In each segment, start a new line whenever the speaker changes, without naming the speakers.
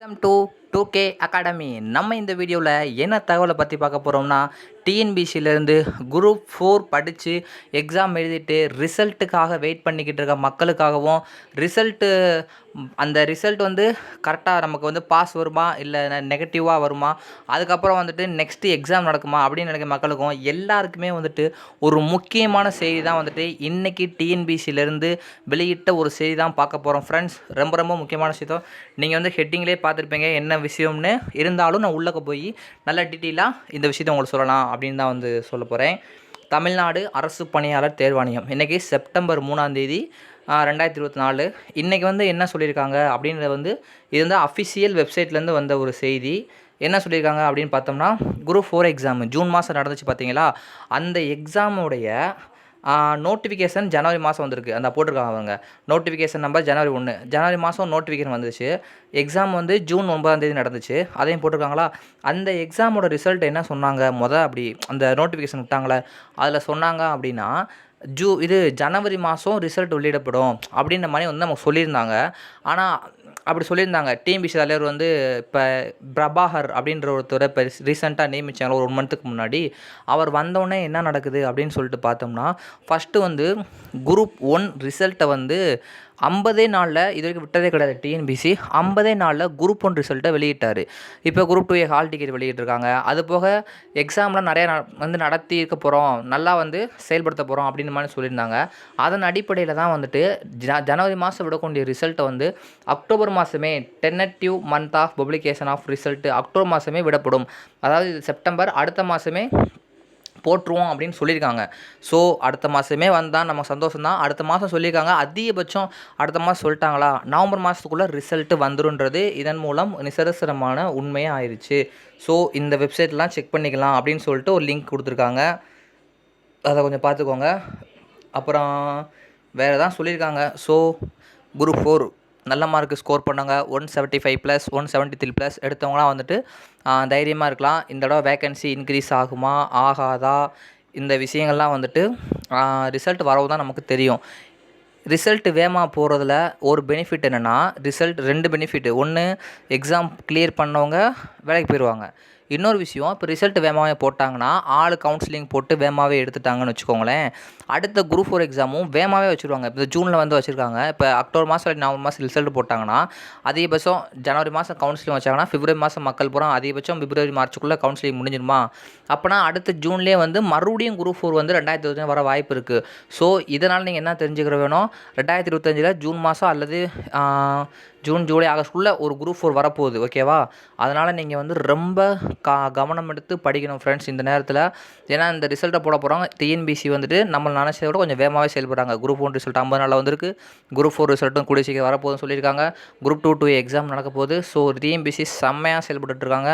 Welcome to 2K academy. நம்ம இந்த வீடியோவில் என்ன தகவலை பற்றி பார்க்க போகிறோம்னா, டிஎன்பிசியிலேருந்து குரூப் 4 படித்து எக்ஸாம் எழுதிட்டு ரிசல்ட்டுக்காக வெயிட் பண்ணிக்கிட்டு இருக்க மக்களுக்காகவும், அந்த ரிசல்ட் வந்து கரெக்டாக நமக்கு வந்து பாஸ் வருமா இல்லை நெகட்டிவாக வருமா, அதுக்கப்புறம் வந்துட்டு நெக்ஸ்ட்டு எக்ஸாம் நடக்குமா அப்படின்னு நினைக்கிற மக்களுக்கும் எல்லாருக்குமே வந்துட்டு ஒரு முக்கியமான செய்தி தான் வந்துட்டு இன்றைக்கி டிஎன்பிசியிலேருந்து வெளியிட்ட ஒரு செய்தி தான் பார்க்க போகிறோம் ஃப்ரெண்ட்ஸ். ரொம்ப ரொம்ப முக்கியமான விஷயம். நீங்கள் வந்து ஹெட்டிங்லேயே பார்த்துருப்பீங்க என்ன விஷயம்னு. இருந்தாலும் நான் உள்ளக்க போய் நல்ல டீட்டெயிலாக இந்த விஷயத்தை உங்களுக்கு சொல்லலாம் அப்படின்னு தான் வந்து சொல்ல போகிறேன். தமிழ்நாடு அரசு பணியாளர் தேர்வாணையம் இன்றைக்கி செப்டம்பர் 3 2024 இன்றைக்கி வந்து என்ன சொல்லியிருக்காங்க அப்படின்றத வந்து இது வந்து அஃபிஷியல் வெப்சைட்லேருந்து வந்த ஒரு செய்தி. என்ன சொல்லியிருக்காங்க அப்படின்னு பார்த்தோம்னா, குரூப் 4 எக்ஸாம் ஜூன் மாதம் நடந்துச்சு பார்த்தீங்களா, அந்த எக்ஸாமுடைய நோட்டிஃபிகேஷன் ஜனவரி மாதம் வந்திருக்கு. அந்த போட்டிருக்காங்க அவங்க நோட்டிஃபிகேஷன் நம்பர் ஜனவரி 1 ஜனவரி மாதம் நோட்டிஃபிகேஷன் வந்துச்சு. எக்ஸாம் வந்து ஜூன் 9 நடந்துச்சு. அதையும் போட்டிருக்காங்களா. அந்த எக்ஸாமோட ரிசல்ட் என்ன சொன்னாங்க அப்படி அந்த நோட்டிஃபிகேஷன் விட்டாங்களே அதில் சொன்னாங்க அப்படின்னா, இது ஜனவரி மாதம் ரிசல்ட் வெளியிடப்படும் அப்படின்ற மாதிரி வந்து நமக்கு சொல்லியிருந்தாங்க. ஆனால் அப்படி சொல்லியிருந்தாங்க. டிஎன்பிசி தலைவர் வந்து இப்போ பிரபாகர் அப்படின்ற ஒருத்தரை இப்போ ரீசெண்டாக நியமித்தாங்க ஒரு 1 மந்த்துக்கு முன்னாடி. அவர் வந்தோடனே என்ன நடக்குது அப்படின்னு சொல்லிட்டு பார்த்தோம்னா, ஃபஸ்ட்டு வந்து குரூப் 1 ரிசல்ட்டை வந்து 50 நாளில் இது வரைக்கும் விட்டதே கிடையாது டிஎன்பிசி. 50 நாளில் குரூப் 1 ரிசல்ட்டை வெளியிட்டார். இப்போ குரூப் 2 ஹால் டிக்கெட் வெளியிட்டிருக்காங்க. அது போக எக்ஸாம்லாம் நிறையா வந்து நடத்தி இருக்க போகிறோம், நல்லா வந்து செயல்படுத்த போகிறோம் அப்படின்ற மாதிரி சொல்லியிருந்தாங்க. அதன் அடிப்படையில் தான் வந்துட்டு ஜனவரி மாதம் விடக்கூடிய ரிசல்ட்டை வந்து அக்டோபர் மாதமே tentative month of publication of result October மாதமே விடப்படும். அதாவது செப்டம்பர் அடுத்த மாதமே போட்டுருவோம் அப்படின்னு சொல்லியிருக்காங்க. ஸோ அடுத்த மாதமே வந்தால் நம்ம சந்தோஷம்தான். அடுத்த மாதம் சொல்லியிருக்காங்க. அதிகபட்சம் அடுத்த மாதம் சொல்லிட்டாங்களா, நவம்பர் மாதத்துக்குள்ளே ரிசல்ட்டு வந்துருன்றது இதன் மூலம் நிதர்சனமான உண்மையாக ஆயிடுச்சு. ஸோ இந்த வெப்சைட்லாம் செக் பண்ணிக்கலாம் அப்படின்னு சொல்லிட்டு ஒரு லிங்க் கொடுத்துருக்காங்க. அதை கொஞ்சம் பார்த்துக்கோங்க. அப்புறம் வேறு தான் சொல்லியிருக்காங்க. ஸோ குரூப் 4 நல்ல மார்க்கு ஸ்கோர் பண்ணாங்க. 175+, 173+ எடுத்தவங்களாம் வந்துட்டு தைரியமாக இருக்கலாம். இந்த தடவை வேக்கன்சி இன்க்ரீஸ் ஆகுமா ஆகாதா, இந்த விஷயங்கள்லாம் வந்துட்டு ரிசல்ட் வரவு தான் நமக்கு தெரியும். ரிசல்ட் வேகமாக போகிறதுல ஒரு பெனிஃபிட் என்னென்னா, ரிசல்ட் 2 பெனிஃபிட்டு. ஒன்று, எக்ஸாம் கிளியர் பண்ணவங்க வேலைக்கு போயிடுவாங்க. இன்னொரு விஷயம், இப்போ ரிசல்ட் வேகமாகவே போட்டாங்கன்னா கவுன்சிலிங் போட்டு வேகமாகவே எடுத்துட்டாங்கன்னு வச்சுக்கோங்களேன், அடுத்த குரூப் 4 எக்ஸாமும் வேகமாகவே வச்சுருவாங்க. இப்போ ஜூனில் வந்து வச்சுருக்காங்க. இப்போ அக்டோபர் மாதம் இல்லை நவம்பர் மாதம் ரிசல்ட் போட்டாங்கன்னா அதிகபட்சம் ஜனவரி மாதம் கவுன்சிலிங் வச்சாங்கன்னா பிப்ரவரி மாதம் மக்கள் பூரா அதிகபட்சம் பிப்ரவரி மார்ச்சுக்குள்ளே கவுன்சிலிங் முடிஞ்சிருமா. அப்போனா அடுத்த ஜூன்லேயே வந்து மறுபடியும் குரூப் 4 வந்து 2025 வர வாய்ப்பு இருக்குது. ஸோ இதனால் நீங்கள் என்ன தெரிஞ்சுக்கிற வேணும், 2025 ஜூன் மாதம் அல்லது ஜூன், ஜூலை, ஆகஸ்ட்டுக்குள்ளே ஒரு குரூப் 4 வரப்போகுது. ஓகேவா. அதனால் நீங்கள் வந்து ரொம்ப கவனம் எடுத்து படிக்கணும் ஃப்ரெண்ட்ஸ் இந்த நேரத்தில். ஏன்னா இந்த ரிசல்ட்டை போட போகிறாங்க. டிஎன்பிசி வந்துட்டு நம்ம நினச்சதை விட கொஞ்சம் வேகமாகவே செயல்படுறாங்க. குரூப் 1 ரிசல்ட் 50 நாளில் வந்திருக்கு. குரூப் 4 ரிசல்ட்டும் கூடிய சீக்கிரம் வரப்போகுதுன்னு சொல்லியிருக்காங்க. குரூப் 2 எக்ஸாம் நடக்க போகுது. ஸோ டிஎன்பிசி செம்மையாக செயல்பட்டுருக்காங்க.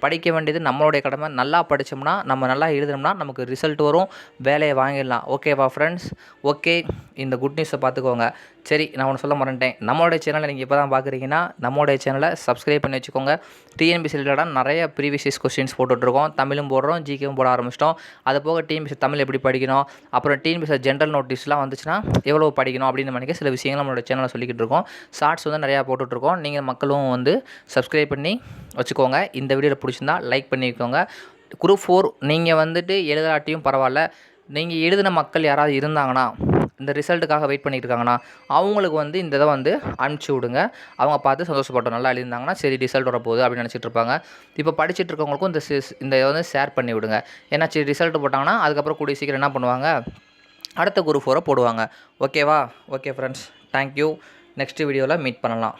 படிக்க வேண்டியது நம்மளுடைய கடமை. நல்லா படித்தோம்னா, நம்ம நல்லா எழுதினோம்னா நமக்கு ரிசல்ட் வரும், வேலையை வாங்கிடலாம். ஓகேவா ஃப்ரெண்ட்ஸ். ஓகே, இந்த குட் நியூஸை பார்த்துக்கோங்க. சரி, நான் ஒன்று சொல்ல மறந்துட்டேன். நம்மளுடைய சேனலை நீங்கள் இப்போ தான் பார்க்குறீங்கன்னா நம்மளுடைய சேனலை சப்ஸ்கிரைப் பண்ணி வச்சுக்கோங்க. டிஎன்பிசி ரிலேட்டடாக நிறைய ப்ரீவியஸ் கொஸ்டின்ஸ் போட்டுட்ருக்கோம். தமிழும் போடுறோம், ஜிகேவும் போட ஆரம்பிச்சிட்டோம். அது போக டிஎன்பிசி தமிழ் எப்படி படிக்கணும், அப்புறம் டிஎன்பிசி ஜென்ரல் நோட்டீஸ்லாம் வந்துச்சுன்னா எவ்வளோ படிக்கணும் அப்படின்னு நினைக்க சில விஷயங்கள் நம்மளோட சேனலில் சொல்லிக்கிட்டு இருக்கோம். ஷார்ட்ஸ் வந்து நிறையா போட்டுட்ருக்கோம். நீங்கள் மக்களும் வந்து சப்ஸ்கிரைப் பண்ணி வச்சுக்கோங்க. இந்த வீடியோவில் பிடிச்சிருந்தா லைக் பண்ணிக்கோங்க. குரூப் 4 நீங்கள் வந்துட்டு எழுதாட்டியும் பரவாயில்ல, நீங்கள் எழுதின மக்கள் யாராவது இருந்தாங்கன்னா, இந்த ரிசல்ட்டுக்காக வெயிட் பண்ணிட்டு இருக்காங்கன்னா அவங்களுக்கு வந்து இந்த இதை வந்து அனுப்பிச்சி விடுங்க. அவங்க பார்த்து சந்தோஷப்பட்டோம். நல்லா எழுதியிருந்தாங்கன்னா சரி ரிசல்ட் வரப்போகுது அப்படின்னு நினச்சிட்டு இருப்பாங்க. இப்போ படிச்சுட்டு இருக்கவங்களுக்கும் இந்த இதை வந்து ஷேர் பண்ணி விடுங்க. ஏன்னா சரி ரிசல்ட் போட்டாங்கன்னா அதுக்கப்புறம் கூடிய சீக்கிரம் என்ன பண்ணுவாங்க, அடுத்த குரூப் 4 போடுவாங்க. ஓகேவா. Okay friends, thank you. நெக்ஸ்ட் வீடியோவில் மீட் பண்ணலாம்.